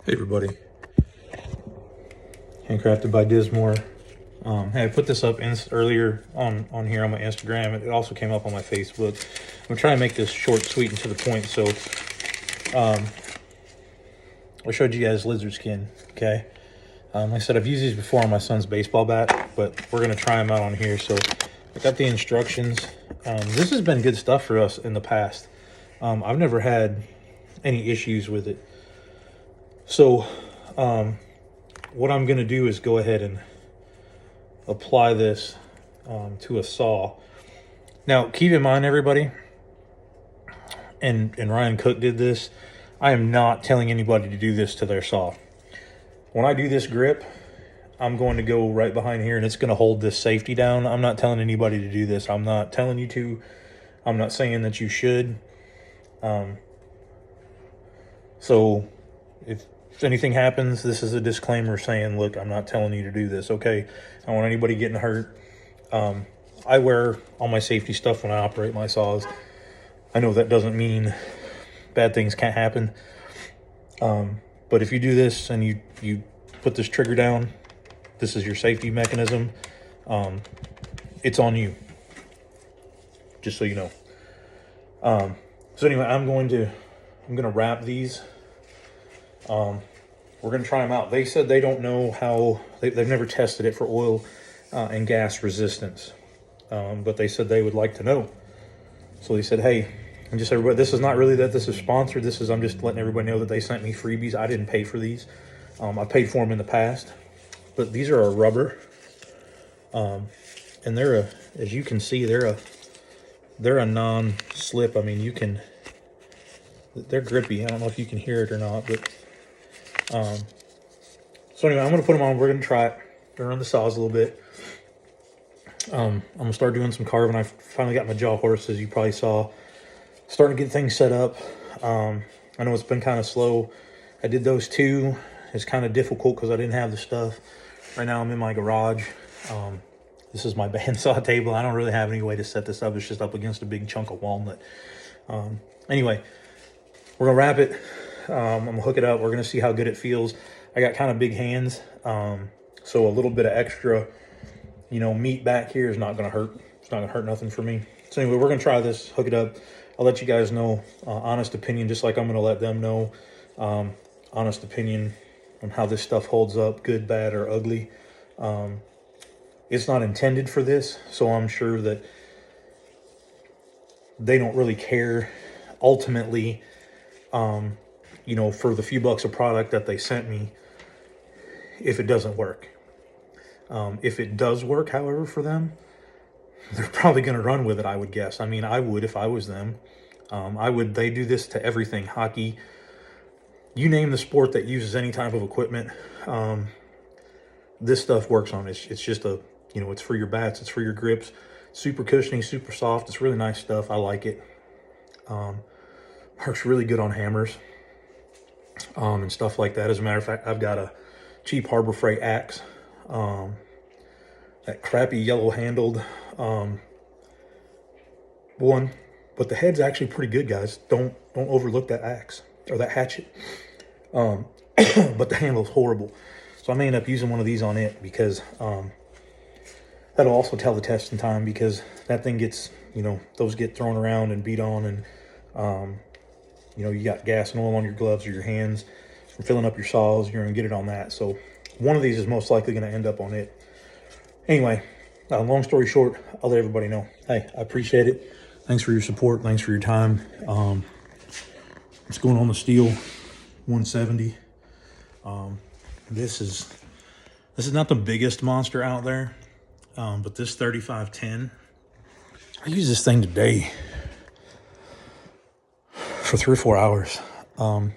Hey everybody, handcrafted by Dismore. Hey, I put this up earlier on here on my Instagram. It also came up on my Facebook. I'm trying to make this short, sweet, and to the point. So I showed you guys lizard skin. Okay, like I said, I've used these before on my son's baseball bat, but we're gonna try them out on here. So I got the instructions. This has been good stuff for us in the past. I've never had any issues with it. So what I'm going to do is go ahead and apply this to a saw. Now, keep in mind, everybody, and Ryan Cook did this, I am not telling anybody to do this to their saw. When I do this grip, I'm going to go right behind here and it's going to hold this safety down. I'm not telling anybody to do this. I'm not telling you to. I'm not saying that you should. So if anything happens, this is a disclaimer saying, look, I'm not telling you to do this, okay? I don't want anybody getting hurt. I wear all my safety stuff when I operate my saws. I know that doesn't mean bad things can't happen. But if you do this and you put this trigger down, this is your safety mechanism. It's on you, just so you know. So anyway, I'm going to wrap these. We're going to try them out. They said they don't know how, they've never tested it for oil and gas resistance. But they said they would like to know. So they said, hey, and just everybody, this is not really that this is sponsored. I'm just letting everybody know that they sent me freebies. I didn't pay for these. I paid for them in the past, but these are a rubber. And they're as you can see, they're a non-slip. I mean, they're grippy. I don't know if you can hear it or not, but so anyway, I'm going to put them on. We're going to try it. Gonna run the saws a little bit. I'm going to start doing some carving. I finally got my jaw horse, as you probably saw. Starting to get things set up. I know it's been kind of slow. I did those two. It's kind of difficult because I didn't have the stuff. Right now I'm in my garage. This is my bandsaw table. I don't really have any way to set this up. It's just up against a big chunk of walnut. Anyway, we're going to wrap it. I'm going to hook it up. We're going to see how good it feels. I got kind of big hands, so a little bit of extra, meat back here is not going to hurt. It's not going to hurt nothing for me. So anyway, we're going to try this, hook it up. I'll let you guys know, honest opinion, just like I'm going to let them know, honest opinion on how this stuff holds up, good, bad, or ugly. It's not intended for this, so I'm sure that they don't really care ultimately, for the few bucks of product that they sent me, if it doesn't work. If it does work, however, for them, they're probably going to run with it, I would guess. I mean, I would if I was them. They do this to everything, hockey, you name the sport that uses any type of equipment. This stuff works on it. It's just it's for your bats, it's for your grips, super cushiony, super soft. It's really nice stuff. I like it. Works really good on hammers, and stuff like that. As a matter of fact, I've got a cheap Harbor Freight axe, that crappy yellow handled one, but the head's actually pretty good, guys. Don't overlook that axe or that hatchet. But the handle's horrible, so I may end up using one of these on it, because that'll also tell the test in time, because that thing gets, those get thrown around and beat on, and you got gas and oil on your gloves or your hands from filling up your saws. You're gonna get it on that. So one of these is most likely gonna end up on it. Anyway, long story short, I'll let everybody know. Hey, I appreciate it. Thanks for your support. Thanks for your time. It's going on the steel 170. This is not the biggest monster out there, but this 3510, I use this thing today for 3 or 4 hours. And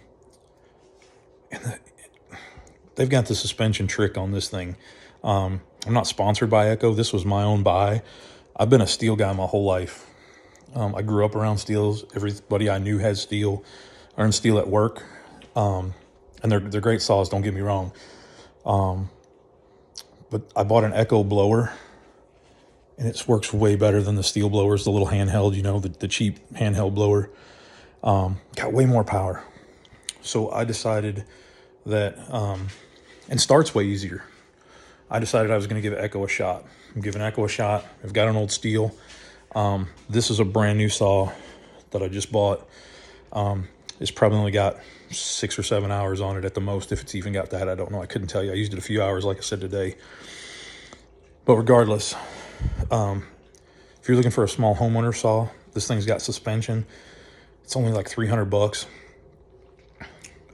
they've got the suspension trick on this thing. I'm not sponsored by Echo. This was my own buy. I've been a steel guy my whole life. I grew up around steels. Everybody I knew had steel, earned steel at work. And they're great saws, don't get me wrong. But I bought an Echo blower, and it works way better than the steel blowers, the little handheld, the cheap handheld blower. Got way more power. So I decided that, and start's way easier. I decided I was going to give Echo a shot. I'm giving Echo a shot. I've got an old steel. This is a brand new saw that I just bought. It's probably only got 6 or 7 hours on it at the most, if it's even got that. I don't know. I couldn't tell you. I used it a few hours, like I said, today. But regardless, if you're looking for a small homeowner saw, this thing's got suspension. It's only like $300.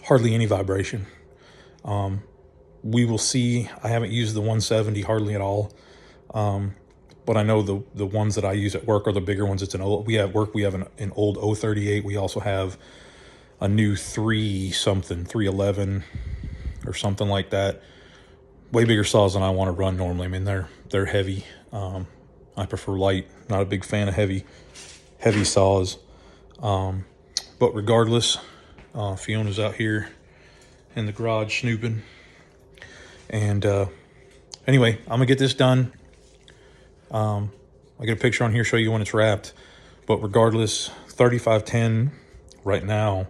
Hardly any vibration. We will see. I haven't used the 170 hardly at all. But I know the ones that I use at work are the bigger ones. It's an old, we have work, we have an old 038. We also have a new 311 or something like that. Way bigger saws than I want to run normally. I mean, they're heavy. I prefer light. Not a big fan of heavy saws. But regardless, Fiona's out here in the garage snooping. And anyway, I'm gonna get this done. I got a picture on here, show you when it's wrapped. But regardless, 3510 right now,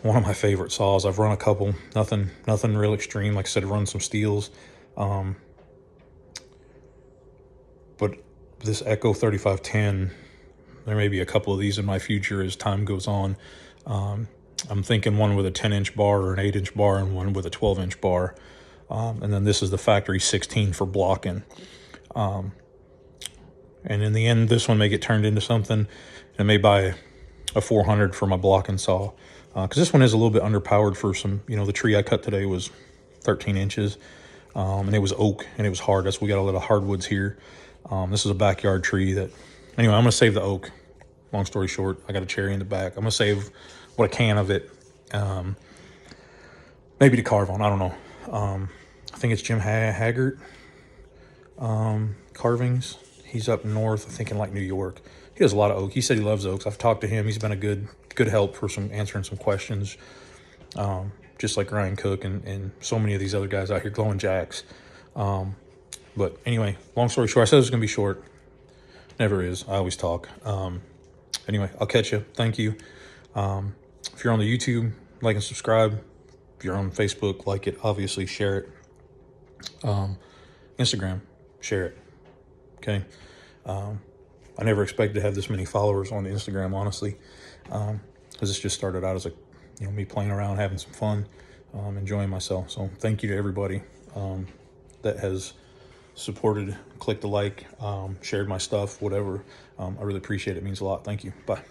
one of my favorite saws. I've run a couple, nothing real extreme. Like I said, I've run some steels. But this Echo 3510, there may be a couple of these in my future as time goes on. I'm thinking one with a 10-inch bar or an 8-inch bar and one with a 12-inch bar. And then this is the factory 16 for blocking. And in the end, this one may get turned into something. I may buy a 400 for my blocking saw. Because this one is a little bit underpowered for some, the tree I cut today was 13 inches. And it was oak and it was hard. That's, we got a lot of hardwoods here. This is a backyard tree that, anyway, I'm going to save the oak. Long story short, I got a cherry in the back. I'm going to save what I can of it. Maybe to carve on, I don't know. I think it's Jim Haggart carvings. He's up north, I think in like New York. He does a lot of oak. He said he loves oaks. I've talked to him. He's been a good help for answering some questions. Just like Ryan Cook and so many of these other guys out here, Glowing Jacks. But anyway, long story short, I said it was going to be short. Never is. I always talk. Anyway, I'll catch you. Thank you. If you're on the YouTube, like and subscribe. If you're on Facebook, like it. Obviously, share it. Instagram, share it. Okay. I never expected to have this many followers on Instagram, honestly, because this just started out as me playing around, having some fun, enjoying myself. So thank you to everybody that has supported, clicked the like, shared my stuff, whatever. I really appreciate it. It means a lot. Thank you. Bye.